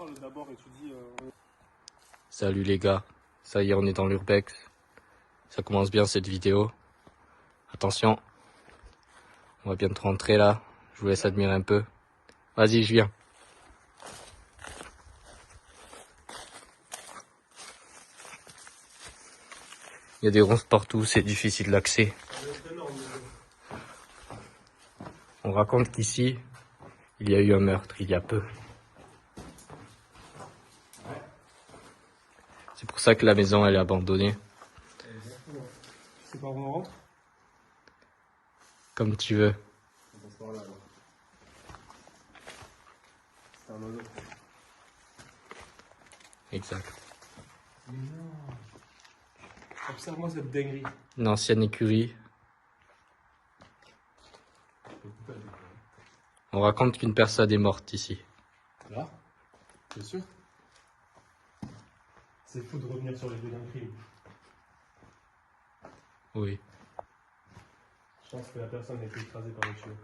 parles d'abord et tu dis... Salut les gars, ça y est, on est dans l'urbex. Ça commence bien cette vidéo. Attention, on va bientôt rentrer là. Je vous laisse admirer un peu. Vas-y, je viens. Il y a des ronces partout, c'est difficile l'accès. On raconte qu'ici, il y a eu un meurtre il y a peu. C'est pour ça que la maison elle est abandonnée. Exactement. Tu sais pas où on rentre? Comme tu veux. On passe par là alors. C'est un oiseau. Exact. Mais non. Observe-moi cette dinguerie. Une ancienne écurie. On raconte qu'une personne est morte ici. Là? Bien sûr. C'est fou de revenir sur les lieux d'un crime. Oui. Je pense que la personne a été écrasée par le tueur.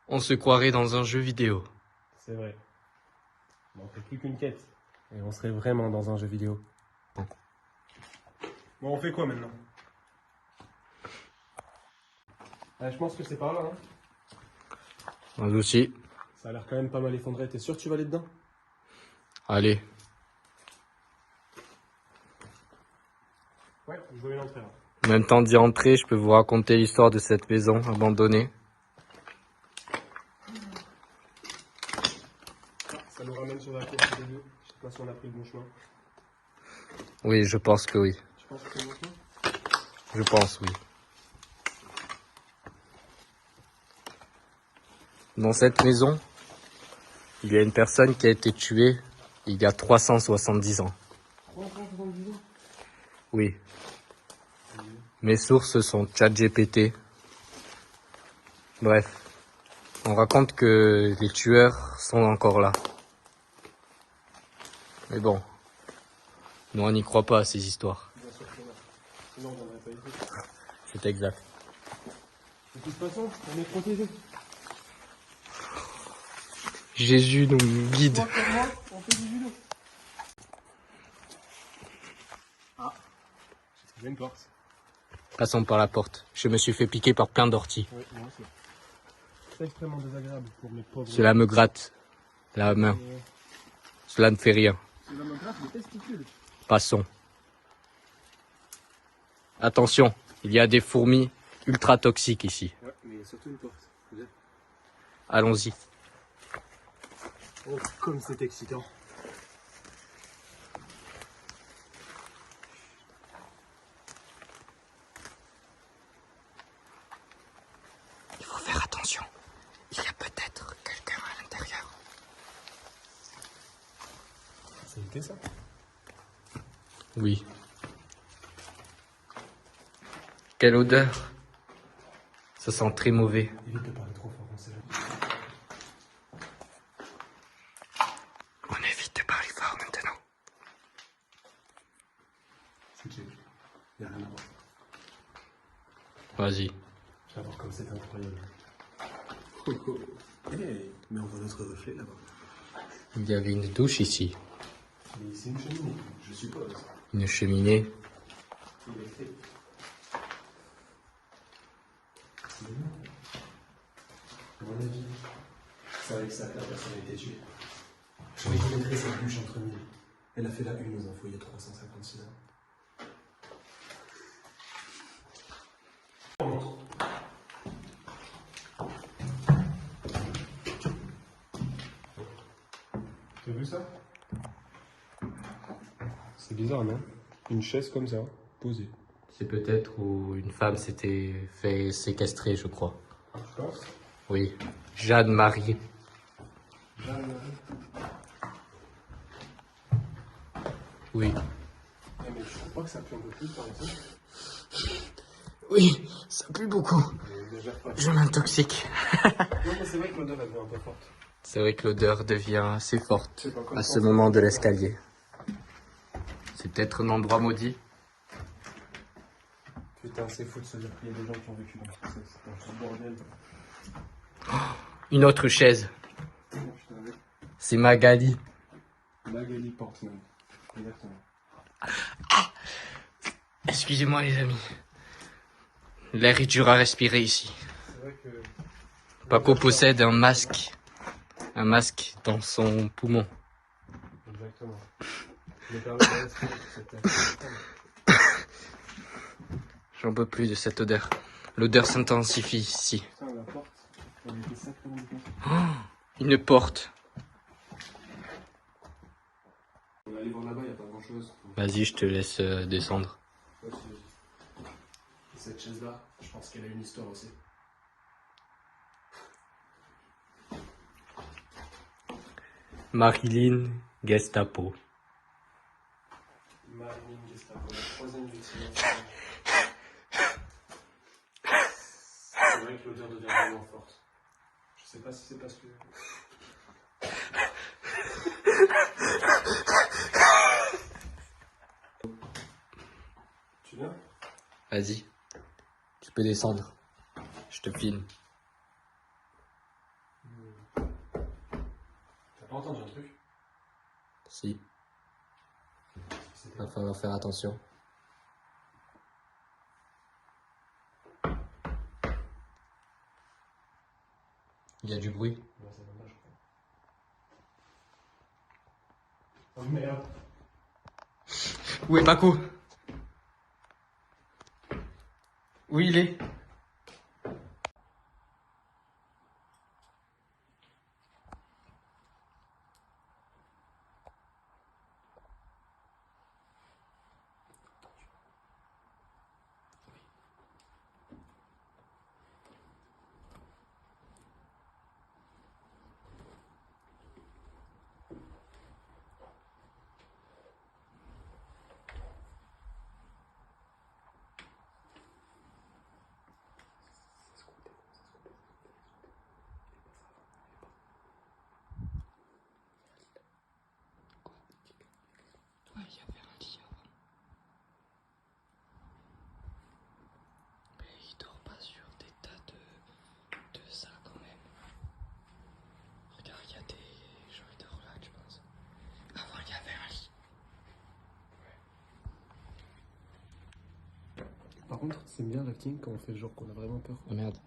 On se croirait dans un jeu vidéo. C'est vrai. On fait plus qu'une quête. Et on serait vraiment dans un jeu vidéo. Bon, on fait quoi maintenant? Je pense que c'est par là, hein. Moi aussi. Ça a l'air quand même pas mal effondré. T'es sûr que tu vas aller dedans? Allez. Ouais, je veux une entrée là. En même temps d'y entrer, je peux vous raconter l'histoire de cette maison abandonnée. Ça nous ramène sur la course au début. Je sais pas si on a pris le bon chemin. Oui, je pense que oui. Tu penses que c'est le bon chemin? Je pense, oui. Dans cette maison, il y a une personne qui a été tuée il y a 370 ans. 370 ans? Oui. Mes sources sont ChatGPT. Bref. On raconte que les tueurs sont encore là. Mais bon. Nous, on n'y croit pas à ces histoires. Bien sûr que non. Sinon, on n'aurait pas été. C'est exact. De toute façon, on est protégés. Jésus nous guide. Toi comme moi, on fait du judo. Ah. J'ai trouvé une porte. Passons par la porte. Je me suis fait piquer par plein d'orties. Oui, moi aussi. C'est extrêmement désagréable pour mes pauvres. Cela me gratte la main. Cela ne fait rien. Cela me gratte les testicules. Passons. Attention, il y a des fourmis ultra toxiques ici. Ouais, mais il y a surtout une porte. Allons-y. Oh, comme c'est excitant. Il faut faire attention. Il y a peut-être quelqu'un à l'intérieur. C'est été ça? Oui. Quelle odeur. Ça sent très mauvais. Évite de parler trop fort, on sait jamais. On évite de parler fort maintenant. C'est chill. Il n'y a rien à voir. Vas-y. Je vais voir comme c'est incroyable. Hey, mais on voit notre reflet là-bas. Il y avait une douche ici. Mais c'est une cheminée, je suppose. Une cheminée. Électrique. À mon avis, c'est avec ça que la personne a été tuée. Je reconnaîtrais cette bûche entre mille. Elle a fait la une aux infos il y a 356 ans. T'as vu ça? C'est bizarre, non? Une chaise comme ça, posée. C'est peut-être où une femme s'était fait séquestrer, je crois. Tu penses? Oui. Jeanne-Marie. Jeanne-Marie. Oui. Eh, mais je trouve pas que ça pue un peu plus par exemple. Oui, ça pue beaucoup. Je m'intoxique. Non, mais c'est vrai que l'odeur elle devient un peu forte. C'est vrai que l'odeur devient assez forte C'est pas comme à ça, ce c'est moment comme de ça. l'escalier. C'est peut-être un endroit maudit. Putain, c'est fou de se dire qu'il y a des gens qui ont vécu dans ce bordel. Une autre chaise. Oh, putain, C'est Magali. Magali Portman. Exactement. Excusez-moi les amis. L'air est dur à respirer ici. C'est vrai que... Paco possède un masque. Un masque dans son poumon. Exactement. Me permet de respirer cette air. J'en peux plus de cette odeur. L'odeur s'intensifie ici. Putain, la porte, elle était sacrément bien. Une porte. On va aller voir là-bas, il n'y a pas grand-chose. Vas-y, je te laisse descendre. Ouais, cette chaise-là, je pense qu'elle a une histoire aussi. Marilyn Gestapo. Marilyn Gestapo, la troisième victime. C'est vrai que l'odeur devient vraiment forte. Je sais pas si c'est parce que... Tu viens? Vas-y. Tu peux descendre. Je te filme. T'as pas entendu un truc? Si. Va falloir faire attention. Il y a du bruit. Non, c'est dommage, je crois. Oh merde. Où est Paco? Où il est? Ouais, il y avait un lit avant. Mais il dort pas sur des tas de ça quand même. Regarde, il y a des gens qui dorment là, je pense. Avant, il y avait un lit. Par contre, c'est bien l'acting quand on fait genre qu'on a vraiment peur. Oh merde.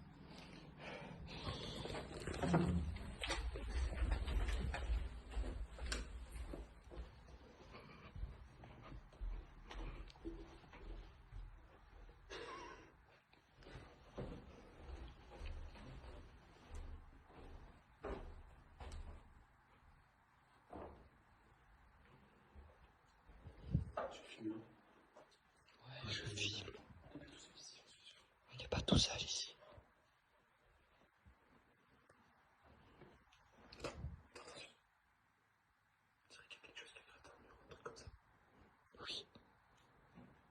Tu filmes. Ouais, je filme. On n'est pas tout seul ici. Oui.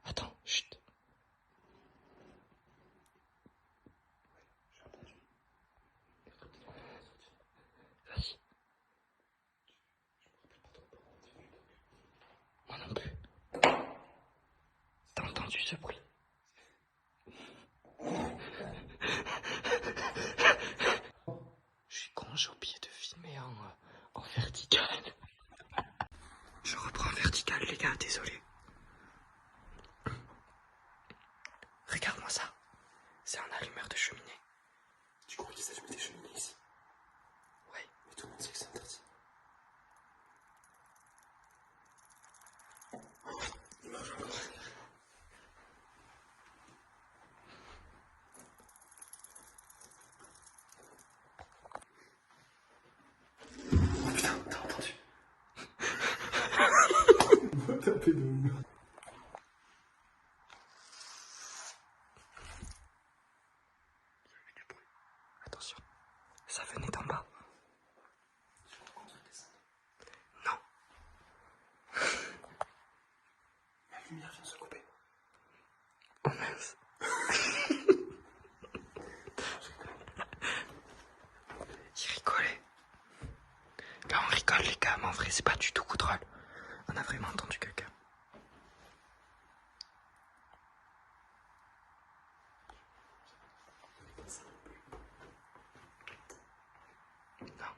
Attends, chut. Vas-y. Moi non plus. T'as entendu ce bruit? Je suis con, j'ai oublié de filmer en vertical. Je reprends en vertical, les gars, désolé. Regarde-moi ça. C'est un allumeur de cheminée. Tu crois qu'ils allument des cheminées ici? Ouais. Mais tout le monde sait que c'est interdit. Oh putain, t'as entendu? On va taper dans le mur. Attention. Ça venait d'en bas. Non. La lumière vient de se couper. Oh mince. Il rigolait. Là on rigole les gars, mais en vrai c'est pas du tout drôle. On a vraiment entendu quelqu'un. Non.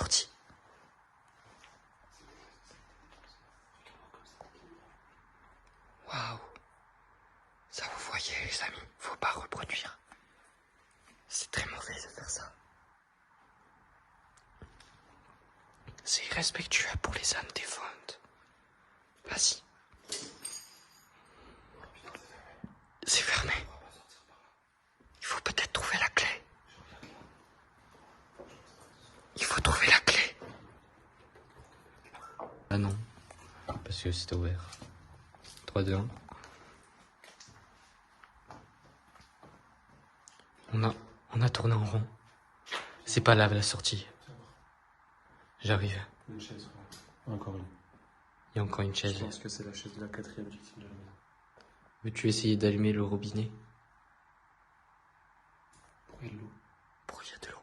sortie. Waouh. Ça vous voyez les amis, faut pas reproduire. C'est très mauvais de faire ça. C'est irrespectueux pour les âmes défuntes. Vas-y. C'est fermé. Il faut peut-être trouver la clé. Il faut trouver la clé. Ah non, parce que c'était ouvert. 3, 2, 1. On a tourné en rond. C'est pas là la sortie. J'arrive. Une chaise. Encore une. Il y a encore une chaise. Je pense que c'est la chaise de la 4e victime de la maison. Veux-tu essayer d'allumer le robinet? Pourquoi il y a de l'eau? Pourquoi il y a de l'eau?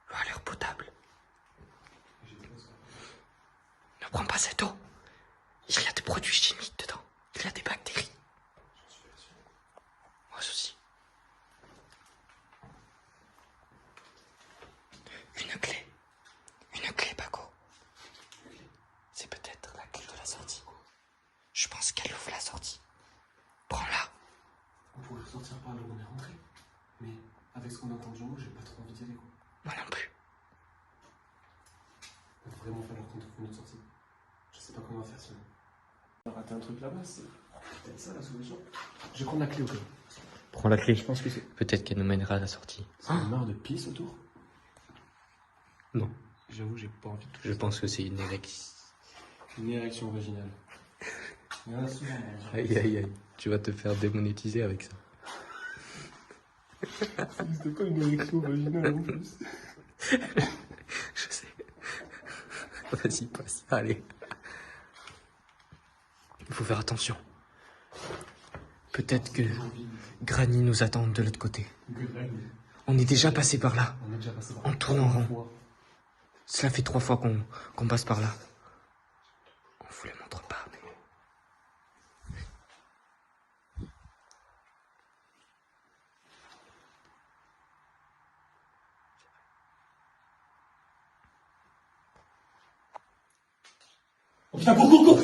L'eau a l'air potable. Ne prends pas cette eau. Il y a des produits chimiques dedans. Il y a des bactéries. J'en suis pas sûr. Moi aussi. Une clé. Une clé, Paco. C'est peut-être la clé de la sortie. Je pense qu'elle ouvre la sortie. Prends-la. On pourrait ressortir par là où on est rentré. Mais avec ce qu'on a entendu en haut, j'ai pas trop envie d'y aller, quoi. Moi non plus. Il va vraiment falloir qu'on trouve une autre sortie. Je sais pas comment on va faire sinon. On a raté un truc là-bas, c'est peut-être ça la solution. Je vais prendre la clé au cas où. Prends la clé. Je pense que c'est. Peut-être qu'elle nous mènera à la sortie. C'est une mare de pisse autour? Non. J'avoue, j'ai pas envie de toucher. Je pense que c'est une érection. Une érection vaginale. Il y en a souvent. Aïe aïe aïe. Tu vas te faire démonétiser avec ça. Ça n'existe pas une érection vaginale en plus. Je sais. Vas-y, passe. Allez. Il faut faire attention. Peut-être que Granny nous attend de l'autre côté. On est déjà passé par là. On est déjà passé par là. On tourne en rond. Cela fait 3 fois qu'on passe par là. On vous les montre pas, mais... On vient, go, go, go!